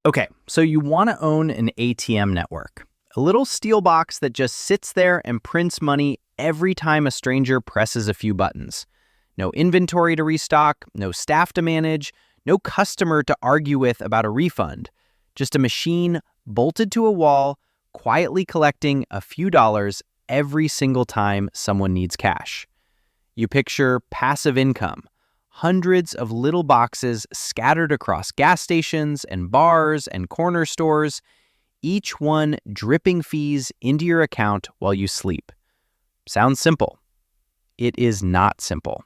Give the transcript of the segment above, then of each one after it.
Okay, so you want to own an ATM network, a little steel box that just sits there and prints money every time a stranger presses a few buttons. No inventory to restock, no staff to manage, no customer to argue with about a refund. Just a machine bolted to a wall, quietly collecting a few dollars every single time someone needs cash. You picture passive income. Hundreds of little boxes scattered across gas stations and bars and corner stores, each one dripping fees into your account while you sleep. Sounds simple. It is not simple.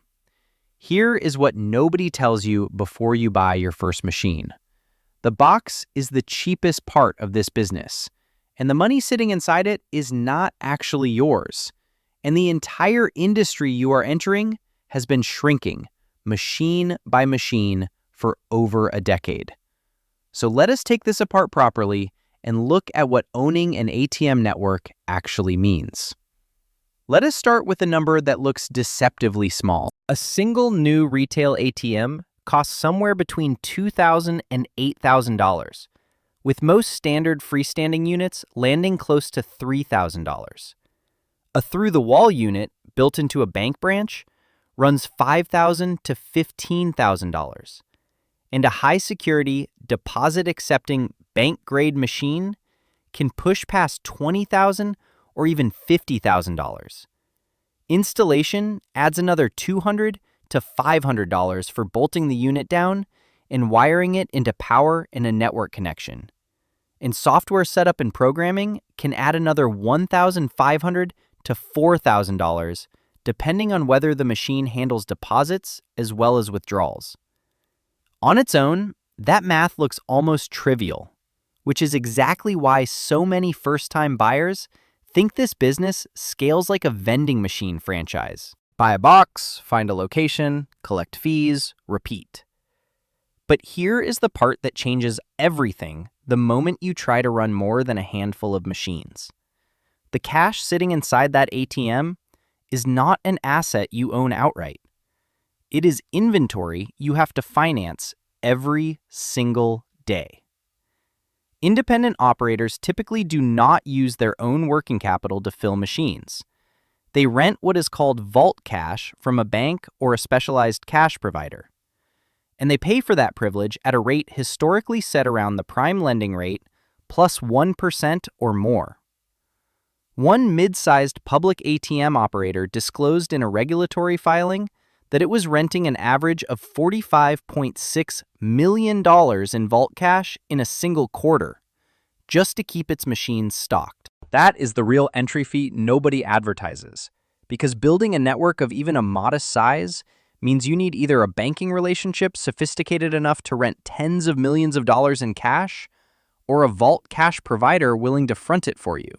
Here is what nobody tells you before you buy your first machine. The box is the cheapest part of this business, and the money sitting inside it is not actually yours. And the entire industry you are entering has been shrinking, machine by machine, for over a decade. So let us take this apart properly and look at what owning an ATM network actually means. Let us start with a number that looks deceptively small. A single new retail ATM costs somewhere between $2,000 and $8,000, with most standard freestanding units landing close to $3,000. A through-the-wall unit built into a bank branch runs $5,000 to $15,000, and a high-security, deposit-accepting bank-grade machine can push past $20,000 or even $50,000. Installation adds another $200 to $500 for bolting the unit down and wiring it into power and a network connection. And software setup and programming can add another $1,500 to $4,000, depending on whether the machine handles deposits as well as withdrawals. On its own, that math looks almost trivial, which is exactly why so many first-time buyers think this business scales like a vending machine franchise. Buy a box, find a location, collect fees, repeat. But here is the part that changes everything the moment you try to run more than a handful of machines. The cash sitting inside that ATM is not an asset you own outright. It is inventory you have to finance every single day. Independent operators typically do not use their own working capital to fill machines. They rent what is called vault cash from a bank or a specialized cash provider. And they pay for that privilege at a rate historically set around the prime lending rate plus 1% or more. One mid-sized public ATM operator disclosed in a regulatory filing that it was renting an average of $45.6 million in vault cash in a single quarter, just to keep its machines stocked. That is the real entry fee nobody advertises, because building a network of even a modest size means you need either a banking relationship sophisticated enough to rent tens of millions of dollars in cash, or a vault cash provider willing to front it for you.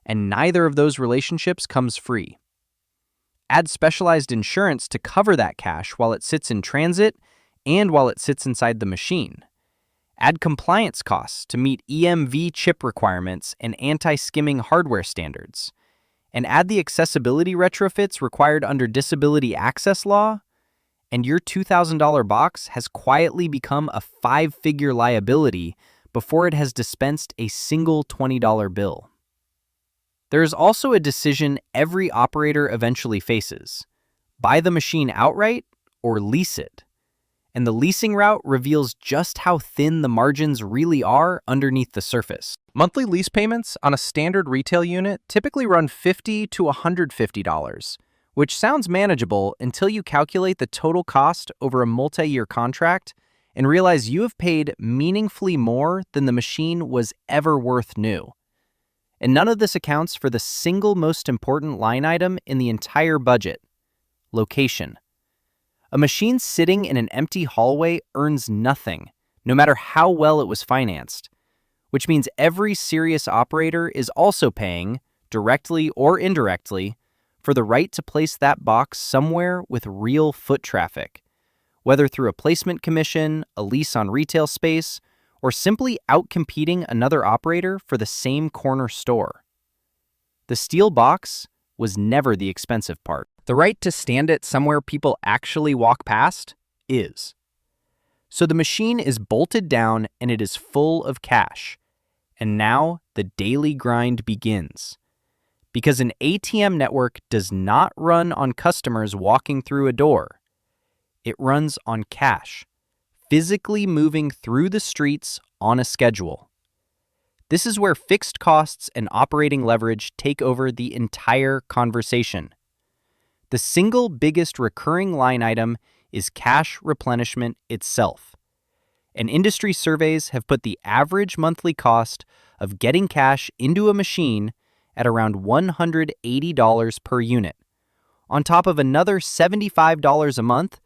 And neither of those relationships comes free. Add specialized insurance to cover that cash while it sits in transit and while it sits inside the machine. Add compliance costs to meet EMV chip requirements and anti-skimming hardware standards. And add the accessibility retrofits required under disability access law, and your $2,000 box has quietly become a 5-figure liability before it has dispensed a single $20 bill. There is also a decision every operator eventually faces: buy the machine outright or lease it. And the leasing route reveals just how thin the margins really are underneath the surface. Monthly lease payments on a standard retail unit typically run $50 to $150, which sounds manageable until you calculate the total cost over a multi-year contract and realize you have paid meaningfully more than the machine was ever worth new. And none of this accounts for the single most important line item in the entire budget: location. A machine sitting in an empty hallway earns nothing, no matter how well it was financed, which means every serious operator is also paying, directly or indirectly, for the right to place that box somewhere with real foot traffic, whether through a placement commission, a lease on retail space, or simply outcompeting another operator for the same corner store. The steel box was never the expensive part. The right to stand it somewhere people actually walk past is. So the machine is bolted down and it is full of cash. And now the daily grind begins. Because an ATM network does not run on customers walking through a door. It runs on cash, physically moving through the streets on a schedule. This is where fixed costs and operating leverage take over the entire conversation. The single biggest recurring line item is cash replenishment itself. And industry surveys have put the average monthly cost of getting cash into a machine at around $180 per unit, on top of another $75 a month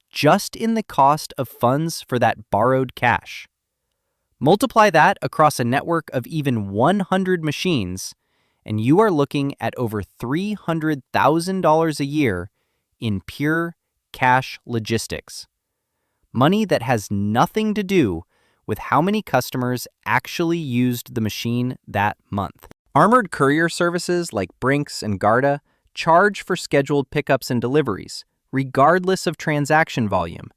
just in the cost of funds for that borrowed cash. Multiply that across a network of even 100 machines, and you are looking at over $300,000 a year in pure cash logistics. Money that has nothing to do with how many customers actually used the machine that month. Armored courier services like Brinks and Garda charge for scheduled pickups and deliveries, regardless of transaction volume,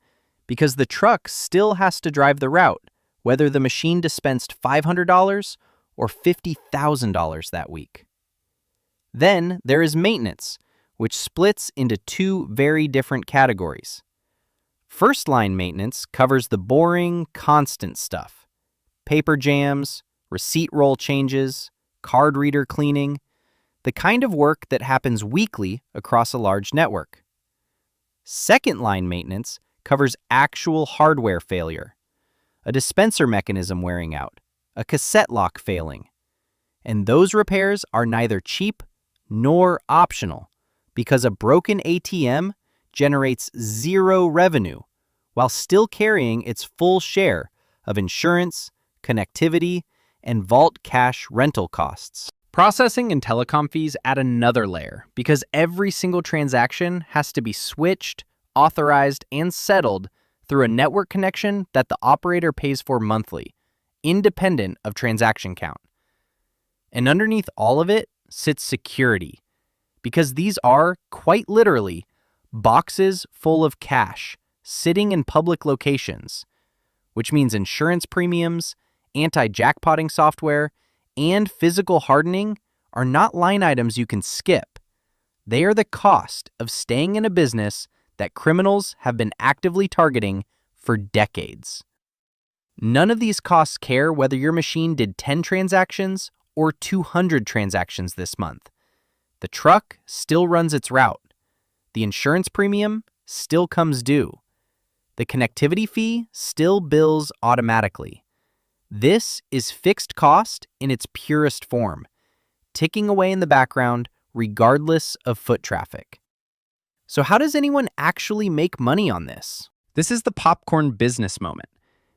because the truck still has to drive the route, whether the machine dispensed $500 or $50,000 that week. Then there is maintenance, which splits into two very different categories. First-line maintenance covers the boring, constant stuff: paper jams, receipt roll changes, card reader cleaning, the kind of work that happens weekly across a large network. Second-line maintenance covers actual hardware failure, a dispenser mechanism wearing out, a cassette lock failing. And those repairs are neither cheap nor optional, because a broken ATM generates zero revenue while still carrying its full share of insurance, connectivity, and vault cash rental costs. Processing and telecom fees add another layer because every single transaction has to be switched, authorized, and settled through a network connection that the operator pays for monthly, independent of transaction count. And underneath all of it sits security, because these are, quite literally, boxes full of cash sitting in public locations, which means insurance premiums, anti-jackpotting software, and physical hardening are not line items you can skip. They are the cost of staying in a business that criminals have been actively targeting for decades. None of these costs care whether your machine did 10 transactions or 200 transactions this month. The truck still runs its route. The insurance premium still comes due. The connectivity fee still bills automatically. This is fixed cost in its purest form, ticking away in the background regardless of foot traffic. So how does anyone actually make money on this? This is the popcorn business moment,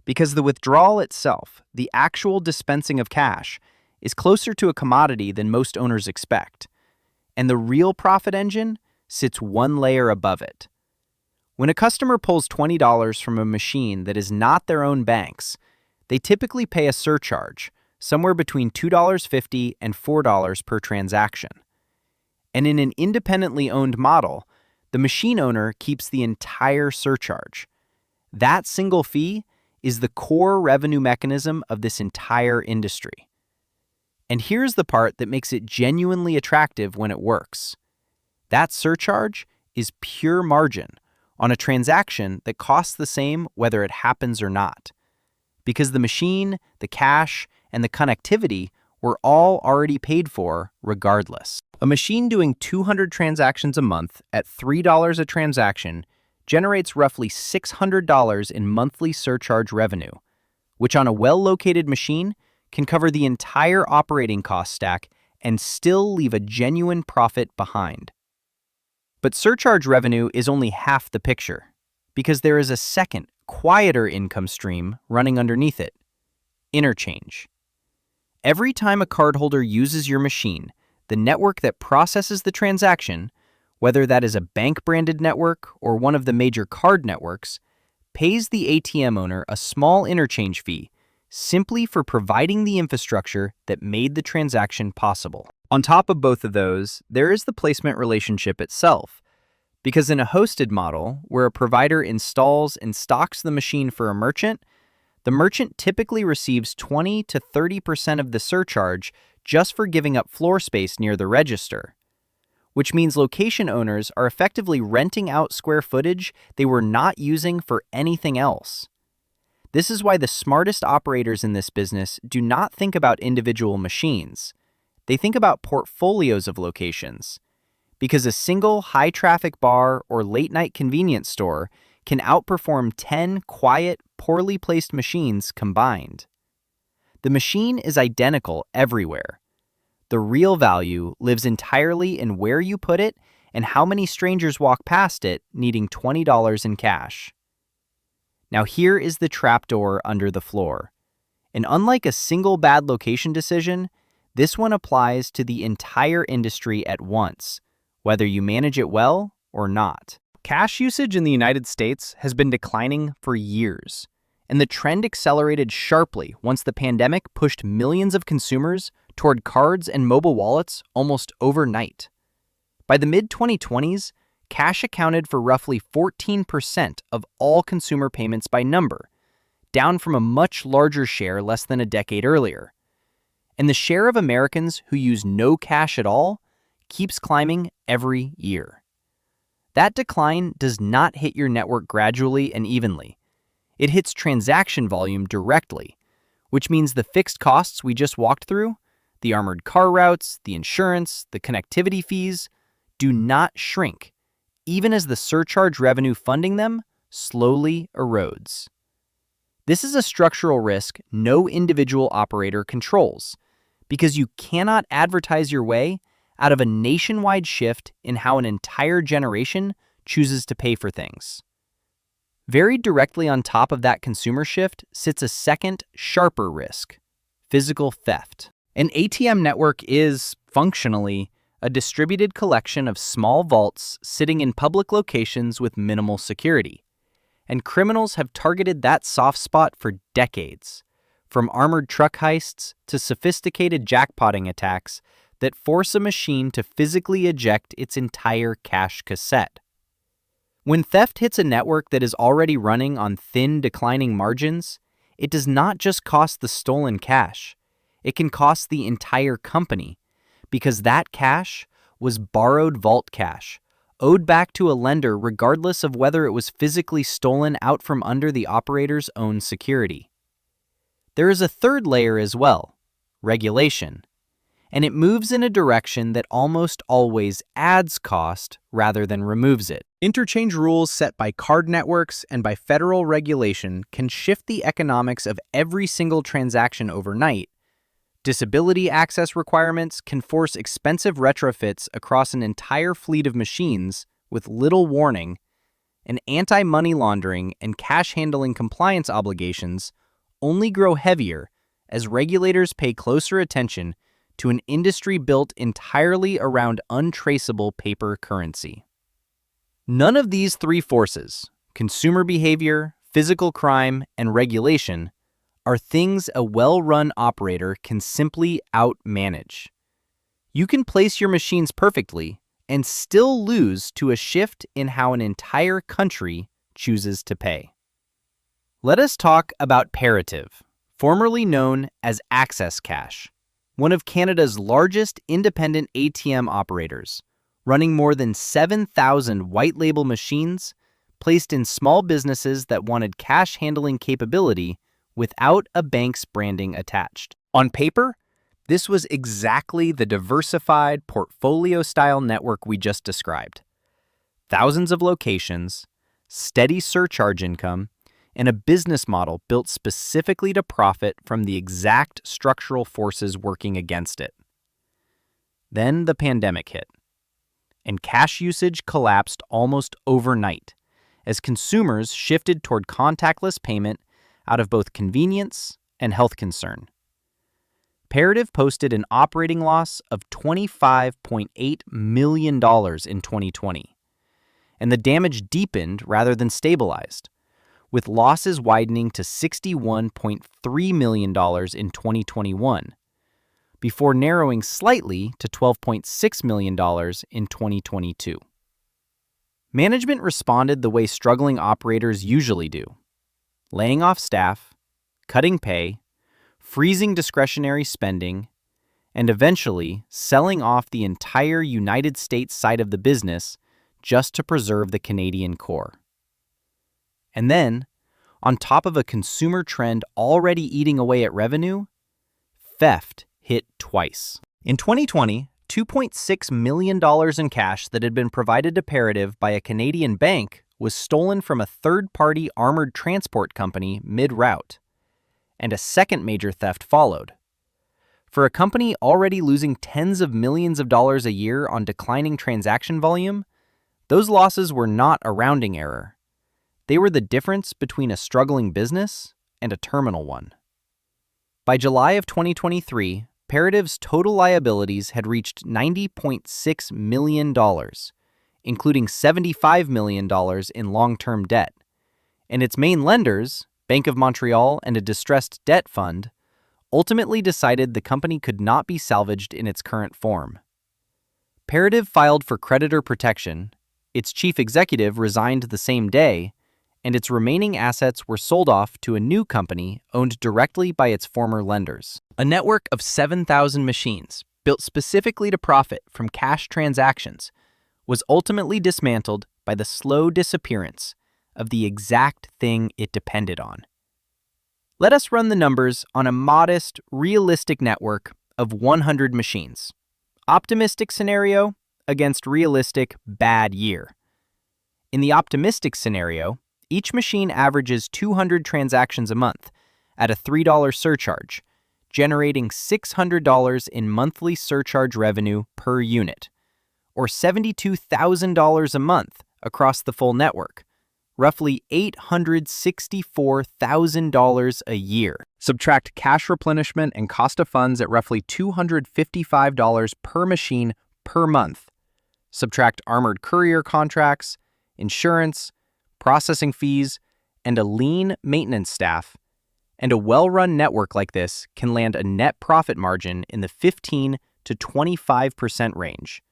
because the withdrawal itself, the actual dispensing of cash, is closer to a commodity than most owners expect, and the real profit engine sits one layer above it. When a customer pulls $20 from a machine that is not their own bank's, they typically pay a surcharge, somewhere between $2.50 and $4 per transaction. And in an independently owned model, the machine owner keeps the entire surcharge. That single fee is the core revenue mechanism of this entire industry. And here's the part that makes it genuinely attractive when it works. That surcharge is pure margin on a transaction that costs the same whether it happens or not, because the machine, the cash, and the connectivity were all already paid for regardless. A machine doing 200 transactions a month at $3 a transaction generates roughly $600 in monthly surcharge revenue, which on a well-located machine can cover the entire operating cost stack and still leave a genuine profit behind. But surcharge revenue is only half the picture, because there is a second, quieter income stream running underneath it: interchange. Every time a cardholder uses your machine, the network that processes the transaction, whether that is a bank-branded network or one of the major card networks, pays the ATM owner a small interchange fee simply for providing the infrastructure that made the transaction possible. On top of both of those, there is the placement relationship itself. Because in a hosted model, where a provider installs and stocks the machine for a merchant, the merchant typically receives 20 to 30% of the surcharge just for giving up floor space near the register, which means location owners are effectively renting out square footage they were not using for anything else. This is why the smartest operators in this business do not think about individual machines. They think about portfolios of locations, because a single high-traffic bar or late-night convenience store can outperform 10 quiet, poorly placed machines combined. The machine is identical everywhere. The real value lives entirely in where you put it and how many strangers walk past it needing $20 in cash. Now here is the trapdoor under the floor. And unlike a single bad location decision, this one applies to the entire industry at once, whether you manage it well or not. Cash usage in the United States has been declining for years, and the trend accelerated sharply once the pandemic pushed millions of consumers toward cards and mobile wallets almost overnight. By the mid-2020s, cash accounted for roughly 14% of all consumer payments by number, down from a much larger share less than a decade earlier. And the share of Americans who use no cash at all keeps climbing every year. That decline does not hit your network gradually and evenly. It hits transaction volume directly, which means the fixed costs we just walked through, the armored car routes, the insurance, the connectivity fees, do not shrink, even as the surcharge revenue funding them slowly erodes. This is a structural risk no individual operator controls, because you cannot advertise your way out of a nationwide shift in how an entire generation chooses to pay for things. Very directly on top of that consumer shift sits a second, sharper risk: physical theft. An ATM network is, functionally, a distributed collection of small vaults sitting in public locations with minimal security. And criminals have targeted that soft spot for decades, from armored truck heists to sophisticated jackpotting attacks that force a machine to physically eject its entire cash cassette. When theft hits a network that is already running on thin, declining margins, it does not just cost the stolen cash. It can cost the entire company, because that cash was borrowed vault cash, owed back to a lender regardless of whether it was physically stolen out from under the operator's own security. There is a third layer as well: regulation. And it moves in a direction that almost always adds cost rather than removes it. Interchange rules set by card networks and by federal regulation can shift the economics of every single transaction overnight. Disability access requirements can force expensive retrofits across an entire fleet of machines with little warning, and anti-money laundering and cash handling compliance obligations only grow heavier as regulators pay closer attention to an industry built entirely around untraceable paper currency. None of these three forces, consumer behavior, physical crime, and regulation, are things a well-run operator can simply outmanage. You can place your machines perfectly and still lose to a shift in how an entire country chooses to pay. Let us talk about Parative, formerly known as Access Cash, one of Canada's largest independent ATM operators, running more than 7,000 white-label machines placed in small businesses that wanted cash handling capability without a bank's branding attached. On paper, this was exactly the diversified portfolio-style network we just described. Thousands of locations, steady surcharge income, and a business model built specifically to profit from the exact structural forces working against it. Then the pandemic hit, and cash usage collapsed almost overnight as consumers shifted toward contactless payment out of both convenience and health concern. Parative posted an operating loss of $25.8 million in 2020, and the damage deepened rather than stabilized, with losses widening to $61.3 million in 2021, before narrowing slightly to $12.6 million in 2022. Management responded the way struggling operators usually do: laying off staff, cutting pay, freezing discretionary spending, and eventually selling off the entire United States side of the business just to preserve the Canadian core. And then, on top of a consumer trend already eating away at revenue, theft hit twice. In 2020, $2.6 million in cash that had been provided to Parative by a Canadian bank was stolen from a third-party armored transport company mid-route, and a second major theft followed. For a company already losing tens of millions of dollars a year on declining transaction volume, those losses were not a rounding error. They were the difference between a struggling business and a terminal one. By July of 2023, Parative's total liabilities had reached $90.6 million, including $75 million in long-term debt, and its main lenders, Bank of Montreal and a distressed debt fund, ultimately decided the company could not be salvaged in its current form. Parative filed for creditor protection, its chief executive resigned the same day, and its remaining assets were sold off to a new company owned directly by its former lenders. A network of 7,000 machines, built specifically to profit from cash transactions, was ultimately dismantled by the slow disappearance of the exact thing it depended on. Let us run the numbers on a modest, realistic network of 100 machines. Optimistic scenario against realistic bad year. In the optimistic scenario, each machine averages 200 transactions a month at a $3 surcharge, generating $600 in monthly surcharge revenue per unit, or $72,000 a month across the full network, roughly $864,000 a year. Subtract cash replenishment and cost of funds at roughly $255 per machine per month. Subtract armored courier contracts, insurance, processing fees, and a lean maintenance staff, and a well-run network like this can land a net profit margin in the 15 to 25% range,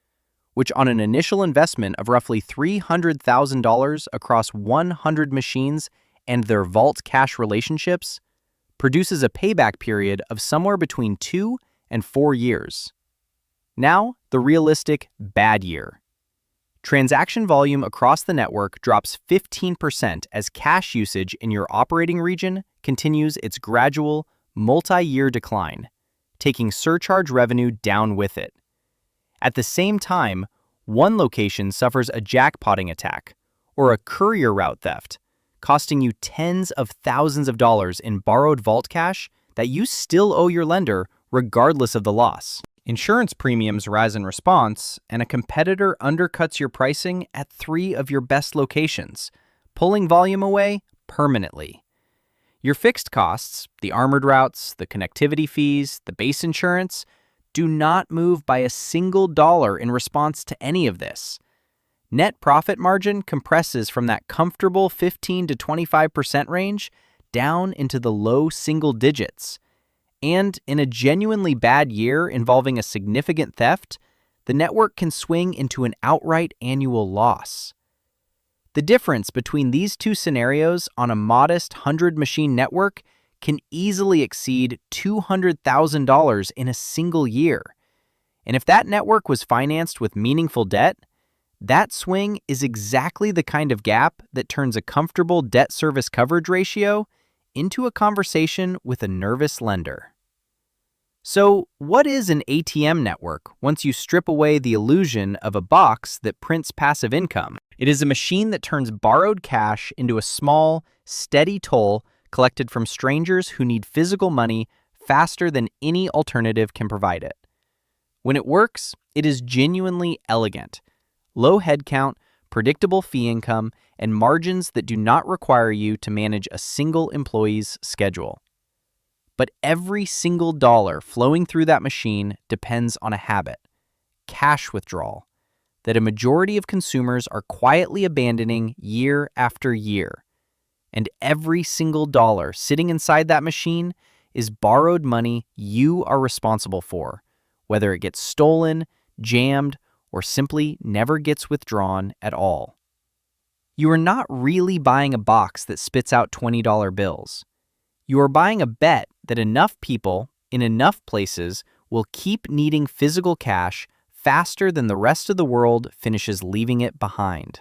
which on an initial investment of roughly $300,000 across 100 machines and their vault cash relationships, produces a payback period of somewhere between 2 and 4 years. Now, the realistic bad year. Transaction volume across the network drops 15% as cash usage in your operating region continues its gradual, multi-year decline, taking surcharge revenue down with it. At the same time, one location suffers a jackpotting attack or a courier route theft, costing you tens of thousands of dollars in borrowed vault cash that you still owe your lender regardless of the loss. Insurance premiums rise in response, and a competitor undercuts your pricing at 3 of your best locations, pulling volume away permanently. Your fixed costs, the armored routes, the connectivity fees, the base insurance, do not move by a single dollar in response to any of this. Net profit margin compresses from that comfortable 15 to 25% range down into the low single digits. And in a genuinely bad year involving a significant theft, the network can swing into an outright annual loss. The difference between these two scenarios on a modest 100-machine network can easily exceed $200,000 in a single year. And if that network was financed with meaningful debt, that swing is exactly the kind of gap that turns a comfortable debt service coverage ratio into a conversation with a nervous lender. So, what is an ATM network once you strip away the illusion of a box that prints passive income? It is a machine that turns borrowed cash into a small, steady toll collected from strangers who need physical money faster than any alternative can provide it. When it works, it is genuinely elegant. Low headcount, predictable fee income, and margins that do not require you to manage a single employee's schedule. But every single dollar flowing through that machine depends on a habit, cash withdrawal, that a majority of consumers are quietly abandoning year after year. And every single dollar sitting inside that machine is borrowed money you are responsible for, whether it gets stolen, jammed, or simply never gets withdrawn at all. You are not really buying a box that spits out $20 bills. You are buying a bet that enough people in enough places will keep needing physical cash faster than the rest of the world finishes leaving it behind.